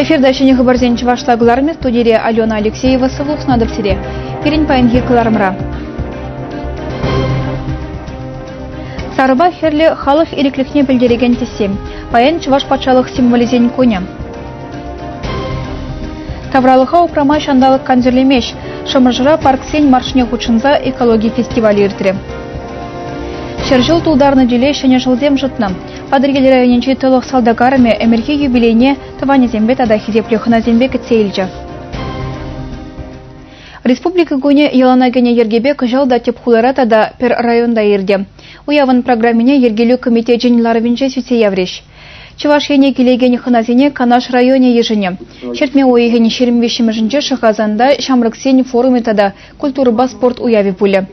Эфирда шене хабарзен чувашлагларме студия Алена Алексеева сывлух надовсире. Перень паенги кылармра. Сарыба херле халық иреклихне білдереген тесем. Паян чуваш патшалық символизен коня. Тавралыха упрама шандалық канзерлемеш. Шамыржыра парксен маршыне хучынза экология фестивалі иртіре. Шержыл тулдарны деле шене жылзем жытна. Падыргелер районенче тылық салдагарыме эмерге юбилейне тыване зембе тада хизеплехына зембе кітсейлжі. Республика гуне яланагене ергебе кыжал да тепхулара тада пер районда ирде. Уявын программине ергелю комитет жениларвинче сүтсе явреш. Чуваш ене келегені хыназине Канаш районе ежіне. Шертме ойығыне шеремвешіміжінче шықазанда шамрыксен форуме тада культурба спорт уяви пулі.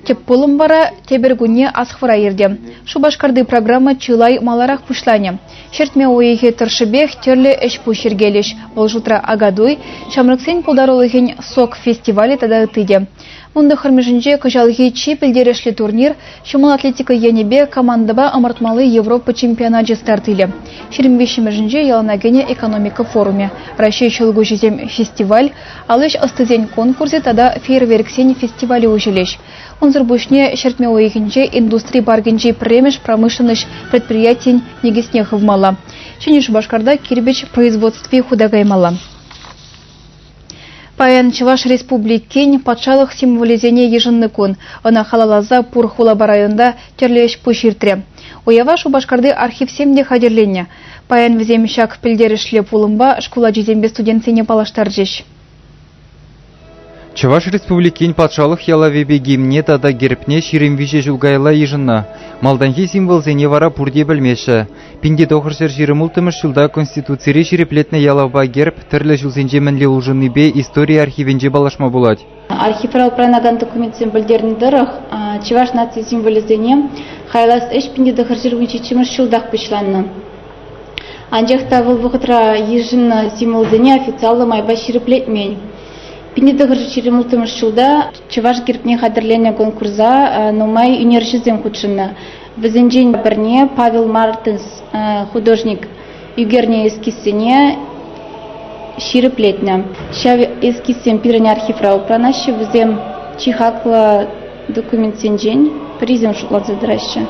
Теп пулым бара тебергуне асхвара ерде. Шубашкарды программа чылай маларах пушлане. Шертме ойығы тыршыбех терлі эш пушергелеш. Ол жутра агадуй шамрыксен пулдарулығын сок фестивалі тада ытыде. Мұнды хырмежінже кыжалғы чи пілдерешлі турнир шумыл атлетика енебе командаба ымыртмалы Европа чемпионаты стартылы. Шеремвешімежінже яланагене экономика форуме. Россия чылгу жезем фестиваль, алыш астызен конкурсе тада фейерверксен фестивалі ужелеш. Онзыр бушне шертме ойығынже индустрии баргенже премеш промышленность предприятий негесне хывмала. Шенеш башкарда кирбеч производстве худагаймала. Паян Чуваш республикин патшалық символизене ежынны кун. Она халалаза Пурхулаба районда терлеш пуширтре. Уява Шубашкарды архив семде хадерленне. Паян віземшак пілдерішле пулымба школа жезембе студентсене палаштаржеш. Чуваш республикин патшалық ялавебе гимне тада герпне ширемвиже жылгайла ежынна. Малданхи символ зене вара пурде білмеші. Пинде тоқыршыр жиремултымыш жылда конституцире ширеплетне ялавба герп тірлі жылзенже мінле ұлжынны бе история архивенже балашма болады. Архиврал пранаган документсен білдерін дырық, Чуваш нации символизене хайлас эш пинде тоқыршыр вынчичимыш жылдақ пышланны. Анжақта бұл бұқытра ежын символ зене официалы майба ширеплетмень. Пинедагыр шеремултымыш жылда Чуваш герпне хадерлене конкурса номай университетен кучынна. Візінжен бірне Павел Мартынс художник югерне эскиссене ширеплетне. Шав эскиссен пирен архивра упранаще візем чихакла документсенжен призем шукладзадыраща.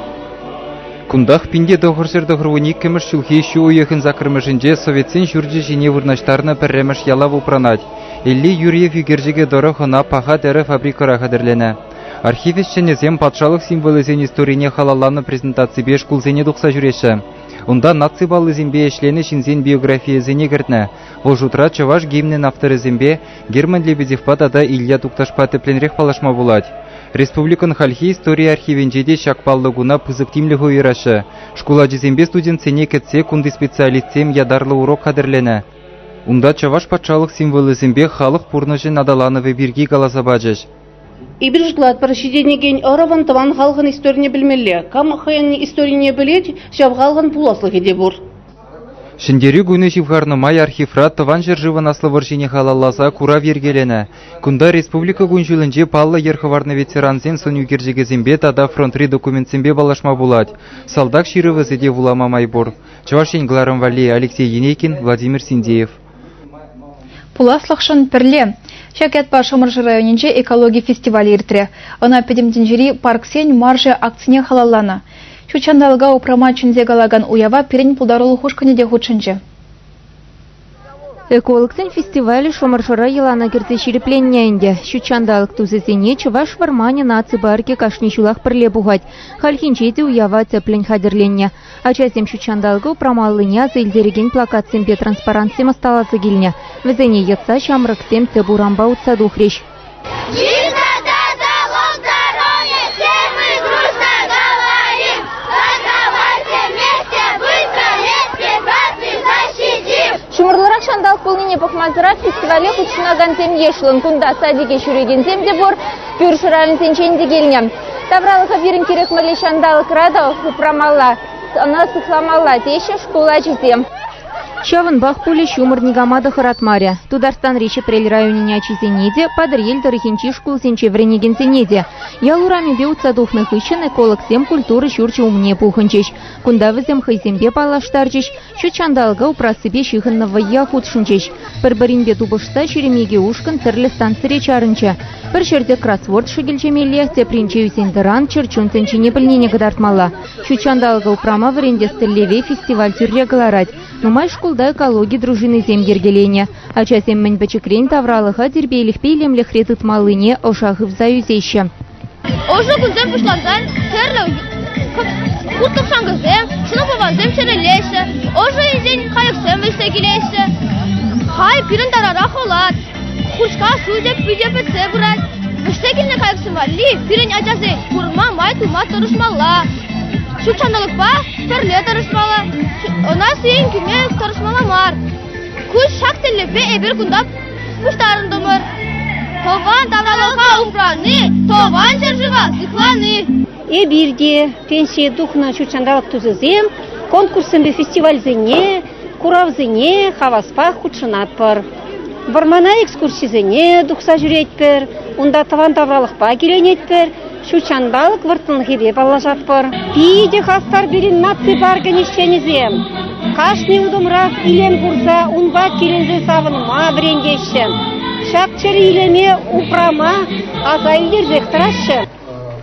Кундах пинде доғыршыр доғырвуник кеміш шылхи шу уйықын закырмышынже советсен жүрджі жіне вырнаштарына пірреміш ялав упранать. Элли Юрьев югержеге доры хына паха дәрі фабрикара қадырлене. Архивешчене зем патшалық символизен историне халаланы презентации беш кулзене дұқса жүреші. Онда наци балы зембе ешлені шинзен биография зене кіртні. Ол жутра Чуваш гимнен авторы зембе Герман Лебедев тада Илья Тукташпа тепленрех палашма булать. Республикан хальхи история архивенжеде шакпаллыгуна пызыктимлігі үйрашы. Школа жезембе студент сене кетсе кунды специалистсем ядарлы урок қадырлене. Унда Чуваш патшалық символизмбе халық пурнышын адалановы бирги галазабажыш. Ибір жылат прощеденеген ораван таван халғын историне білмелі. Кам хаян историне білет, шав халғын пуласлығы де бұр. Шындері гүні живғарны май архивра таван жыржыван аслывыр жіне халалаза кура вергелене. Кунда республика гүнжілінже паллы ерхыварны ветеранзен сон югержеге зембе тада фронтри документсембе балашма булать. Салдак ширывы зеде вулама майбур. Чувашень Гларам Вали, Алексей Енейкин, Владимир Синдеев. Пуласлықшын пірле. Шакетпа Шамыржы районенче экология фестивалі иртіре. Она педемденжери парксен маржы акцине халалана. Шучандалга упрама чынзе галаган уява пирен пулдарулы хушканеде хучынче. Экологсен фестивалі Шамыржыра елана керте шерепленненде. Шучандалық тузесене Чуваш вармане наци барке кашнишулах пірле бугать. Хальхинчеде уява цеплен хадерленне. Ачасем шучандалга упрамалыня зелдереген плакатсембе транспарантсем осталасы келне. Візене етса шамрыксем цебурамба утса духреш. Шумырлырақ шандалық болыне бұқмазырат фестивалі құтшынаган тем ешілін күнда садиге шүреген земде бұр, пүршіралын сенченде келінем. Тавралыға берін керек мәлі шандалық рада ұпрамалла, ана сұқламалла дейші школа жезем. Шавын бах пуле шумыр нигамада харатмаря. Тударстан речи прель районе ачизенеде, падрель дырыхинчи шкул сенче вренеген сенеде. Ялурами беутса духных ищен эколог сем культуры шурчи умне пуханчиш. Кунда візем хайзембе палаштарчиш, шу чандалга упрасыбе шихынного яхут шунчиш. Пырбаринбе тубышта черемеге ушкан тірлі станцыре чарынча. Бір жерде кроссворд шыгелчемеле, тепринче юсендеран чырчун сенчине пілнене гадартмала. Шу чандалга упрама вренде стыллеве фестиваль тюрре галарать. Нумай шкулда экологи дружины земгергелене. А часем мэнь бачекрень тавралыха дербейлих пейлемлих ретыт малыне ошахы взаюзеще. Ошо күнзем пушланзан, терлі куртық шаңғызем, шыны бабанзем шерелесі, ошо изен қайықсем өсте келесі. Қай пирін дарара холат, куршқа су деп бүдеп өтсе бұрат. Өсте келіне қайықсым вали, пирін ажасы, курма май тума тұрышмалла. Şu çandalık ba, terliğe tarışmalı. Ona seyin küme tarışmalı var. Kuş şak telli be eber kundap kuşların domur. Tovan davralığa umranı, tovan çarşıga zıklanı. Birde pensiye duhna şu çandalık tuzuzem, konkursında festival zene, kurav zene, havaspah kutşınat par. Varmana ekskursi zene, duhsa jüret per, onda tavan davralık ba gelenet per. Şu çandalık vırtın gibi balajat var. Pide hastar birin natsi barganişçenizem. Kaşni udumrak ilem kursa unva kirinze savunma brendеші. Şakçarı ileme uprama azaylir zektraşı.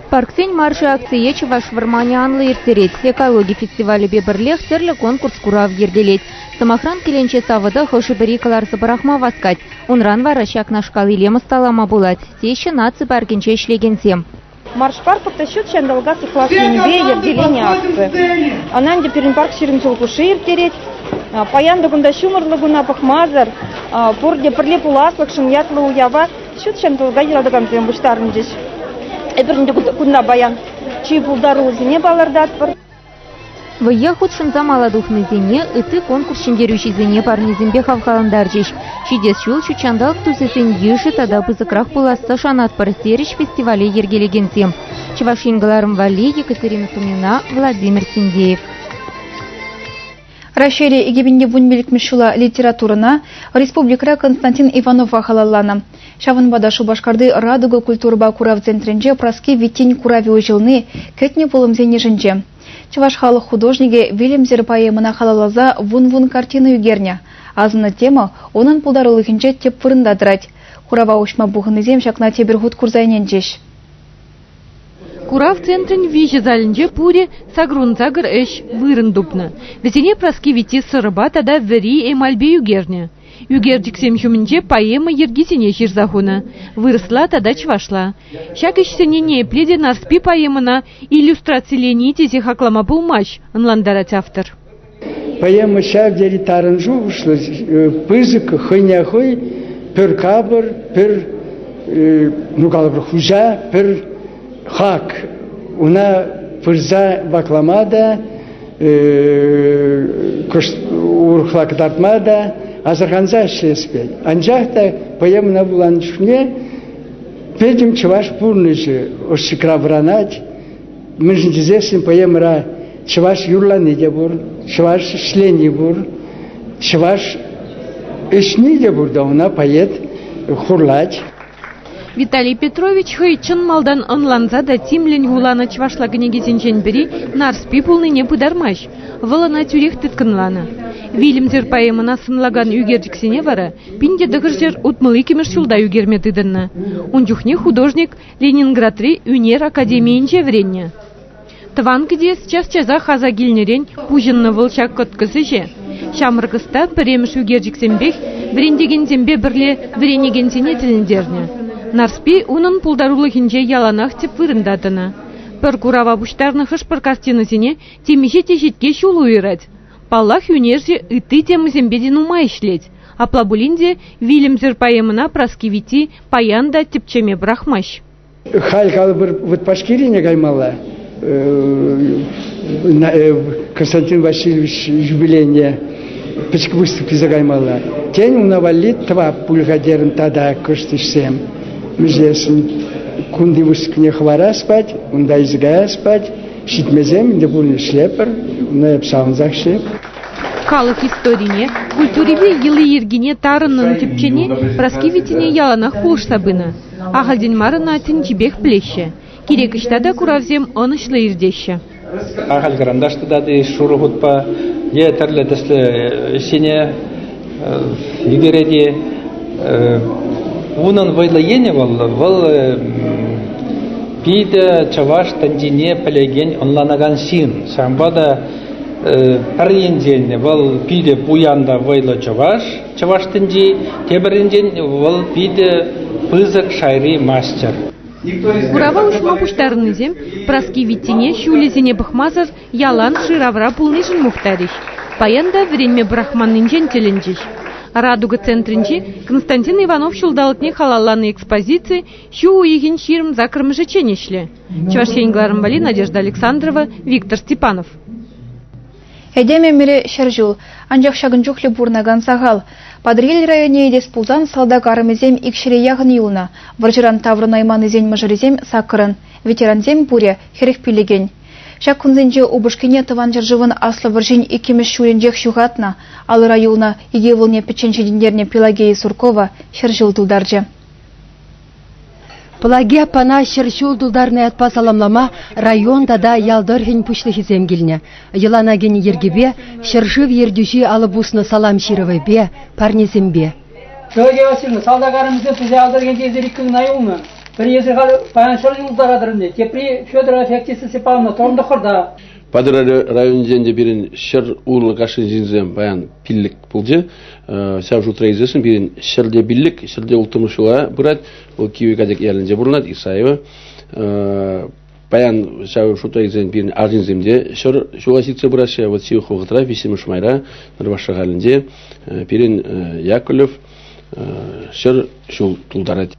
Парксен маршы акция Чуваш Вармане анлы ертерет. Экологи фестивалі бебірлех терлі конкурс курав ергелет. Самохран келенче савыда хошы бірикалар забарахма васкать. Унран вара шак нашкал илемы сталама булать. Теші наци баргенче шлегенсем. Марш-парк подтащут чандалга сыхласынбе ерделение акции. Ананде перенпарк ширинчыл куши ертерет. Паяндыгында шумырлыгына пахмазар. Порде пірлеп уласлықшын ятлы уява. Шут чандалга еладыгамзен бұштарын жеш. Эбірінде күнда баян. Чүй пулдары узине балардат бір. Вая худшынза маладухны зене, ыты конкурс шендеруші зене парнезембе хавхаландар жеш. Шидес шул шучандалық тузесен еші тада бызыкрах буласса шанат парастеріш фестивале ергелегенсем. Чывашингаларым Вали, Екатерина Тумина, Владимир Синдеев. Рашери егебінде вунбелікмешула литературына республикра Константин Иванова халаллана. Шавынбада Шубашкарды Радуга культурба курав центренже праски витень курави ужилны кетне полымзене жінже. Чуваш халық художниге Вильямзер поэмына халалаза вун-вун картины югерня. Азына тема onun пулдарылығынче теп фырындадырать. Курава ушма бұғынызем шакна тебір худ курзайнен жеш. Курав центрин вижи залинже пуре сагрунзагр эш вырын дупны. Везене праски вити сырыба тада вери эмальбе югерня. Югердиксем шуминче поэма ергисене жирзахуна. Выросла тада чвашла. Шак ишсене не пледе нарспи поэмана иллюстрациялени тезех аклама булмаш, анландарать автор. Поэма шав дери таранжу ушла пызык хыняхой пер кабр пер нугалбр хужа пер хак. Уна пырза бакламада урхлак дартмада азарганза шеспет. Анжахта поэмна булан шуне педим чуваш пурныжы ошикра вранать. Мы же дизесим поэмра чуваш юрланы дебур, чуваш шлени бур, чуваш ишни дебур да уна поэт хурлать. Виталий Петрович хыйчын малдан онланза да тимлен гулана чвашла гнегезенчен бери нарспи пулны не пыдармаш. Вылана тюрех тыткынлана. Вильямзер поэмына сынлаган югердиксене вара, пинде дыгыржер утмылы кемеш шулда югерме тыдынна. Унчухне художник Ленинградри Юнер академиинче вренне. Тванкыде час-чаза хаза гильнерен пужынны вылчак көткізіже. Шамыргыста піреміш югердиксенбек врендегензембе бірле вренегенсене тіліндерне. Нарспи унын пулдарулыхинче яланах теп вырындатына. Пір курава буштарны хышпыр картинысене темеше тежетке шулу ирать. Паллах юнерже ыты темызембеден ума ишлеть. Аплабулинде Вильямзер поэмына праскивити паянда тепчеме брахмаш. Халькалы бір ватпашкирине гаймала. Константин Васильевич юбилейне печк выступи загаймала. Тень унавалит тва пульгадерн тада кыштышсем. Мы здесь кунди выступне хвара спать, унда изгая спать, шитмезем, где был шлепер, на псаунзах шлеп. Калых историне, культуреве йылы ергене тарынын тепчене, праскивитине яланах пулыш сабына. Ағалден марына тінчебек плеще. Керек іштада куравзем онышлы ирдеші. Ағал қарандашты дады шуры ғұтпа, тәрлі тәслі сене егереде. Унын вайлы ене бұл пейді чаваш тәндене пілеген онланаған син. Самбада пір енден бұл пейді буянда вайлы чаваш тәнде, тебірінден бұл пейді пызық шайри мастер. Курава ушма пуштарынызем, праскивитине шулезене бахмазар ялан ширавра пулнышын мухтариш. Паянда время брахманнынчен теленчиш. Радуга центринче Константин Иванов шулдалытне халалланы экспозиции шу уйгин ширм закрмыжы ченешле. Чувашенгларым вали Надежда Александрова, Виктор Степанов. Эдеме мире шаржул, анжақ шагынчухле бурнаган сағал. Падриль районе едес пулдан салда карымызем икшіре яғын юлна. Варжыран таврын айман изен мажырызем сақырын. Ветеранзем буре херек пилеген. Шак күнзенже убышкене тыван жыржывын аслы варжин икемеш шуренжек шуғатна. Алыра юлна еге вылне печенші дендерне Пелагея Суркова шаржыл дулдаржы. Пелагея пана шыршул дулдарны атпа саламлама районда да ялдырхин пушлы хизем келіне. Елана гені ергебе, шыршыв ердюші алыбусны салам шировайбе, парнезембе. Пелагея Васильевна, салдагарымызды пізе алдырген кезер иккің найуңы. Бір езір қалы паяншыл юлдарадырынды. Тепри Федорова Феоктиса Степановна торымды қырда. Падыр районында бірін шыр уылы қашы жинзем баян пиллік бұлды. Сәу жұтыра изесін бірін шырде биллік, шырде ұлтымышыға бұрад. Ол киуі кәдек елінде бұрынат, Исаева. Баян сәу жұтыра изесін бірін аржинземде. Шыр жуға ситсе бұрашы, вот сиу қоғытыра, весімі шумайра, нұрбашы ғалінде. Бірін Яковлев шыр жол тұлдарад.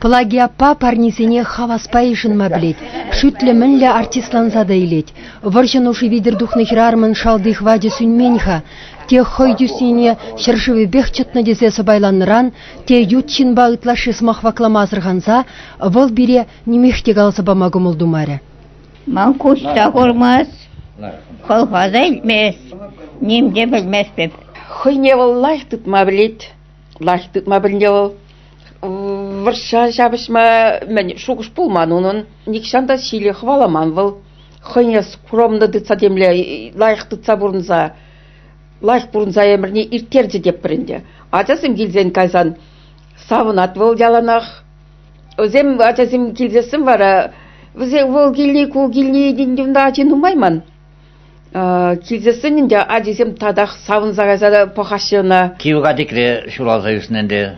Пелагея па парнисене хаваспай жынма білет. Шүтлі мінлі артистланзада илет. Варжын ұшы видер духны хирармын шалдых ваде сүнменха. Те хойдюсіне шыршывы бех чытны дезесі байланыран, те ютчин бағытлашы смахвакламазырғанза, вол бире немехте қалсы бамагы мұлдумары. Ман кушта құрмас, қолғаза илмес, немде білмес беп. Хойне вол лайх тұтма білет, лайх тұтма білне вол. Варша жабышма мен шугуш пулман унун никшанда силе хваламан выл хойне скромно дыца демле лайх дыца бурнза лайх бурнза эмирне иртерде деп бірінде. Ачасым килзен кайсан савынат выл яланах өзем ачасым килзесім вара выл килни ку килни диндимда ачын умайман килзесінінде ачасым тадах савынза кайсада похашына киуга дикре шуралза юсненде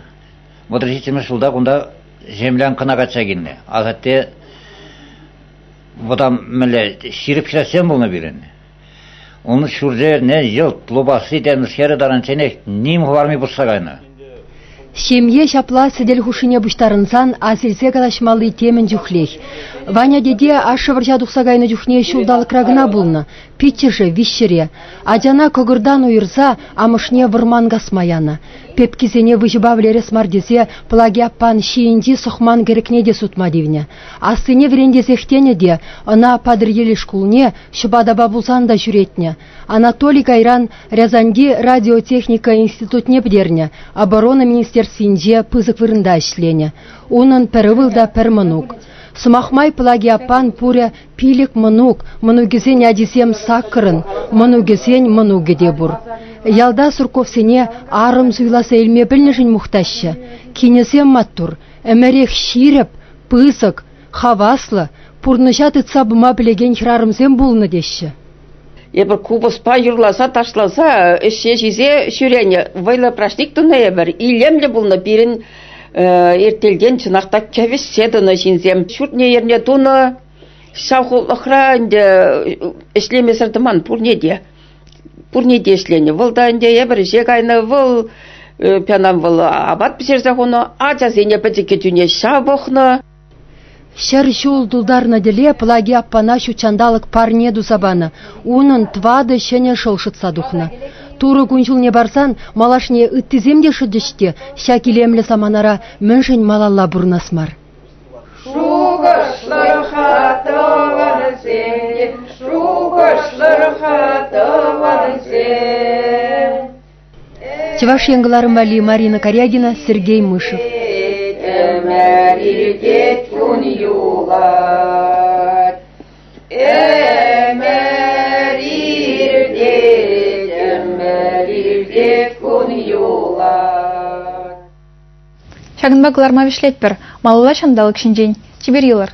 Мудричительный шулда кунда землян кынагача гинне. Азатте вот меле ширип ширасем был набирен. Он шурже не ел лобасы тем шере даранчене ним хварми бусагайна. Семье шапла сидел хушине буштарынсан асельсе калашмалы темен жухлех. Ваня деде ашы варжа духсагайны жухне шулдалы крагына булны. Питчеше вишшере. Аджана когырдан уйырса амышне вырман гасмаяны. Пепкизене выжыбавлере смардесе Пелагея пан шиинди сухман керекне де сутма дивне. Астыне веренде зехтене де, она падыр еле шкулне, шыбада бабулсан да жүретне. Анатолий Кайран Рязанди радиотехника институтне бдерне, оборона министерствинде пызык вырында ішлене. Унын пәрі да пәр мұнук. Сумахмай Пелагея пан пуря пилик мұнук, мұнугезен адисем сакырын, мұнугезен мұнугеде бур. Ялда Сурковсене арым зуйласа елме білнішін мұқташы. Кинесем маттур, әмәрех ширеп, пысық, хаваслы, пурныша тытса бұма білеген хирарымзен болны деші. Ебір кубыспа юрласа ташласа, ішше жизе шүрене, вайлы прашник тұны ебір, илемлі бұлны бірін ертелден чынақта кәвіс седіні жинзем. Шүртне ерне тұны шауқыл ұқра ішлемесірдіман пурнеде. Пурнеде ішлене. Вылда інде ебір жек айны выл пянам выл абат пісерзе құны, ачазене пәдеке түне шабықны. Шер жол дулдарна деле Пелагея пана шучандалық парне дусабаны. Унын твады шене шылшытса духна. Туры күншіл не барсан, малашне үттіземде шыдыште, шакилемлі саманара мүншін малалла бұрнасмар. Шуғышлар хатываны сен, шуғышлар хатываны сен. Чуваш яңгылары Мали Марина Корягина, Сергей Мышев. Шагынба кыларма вишлетпер, малыла чандалык шинжен, чибер йылар.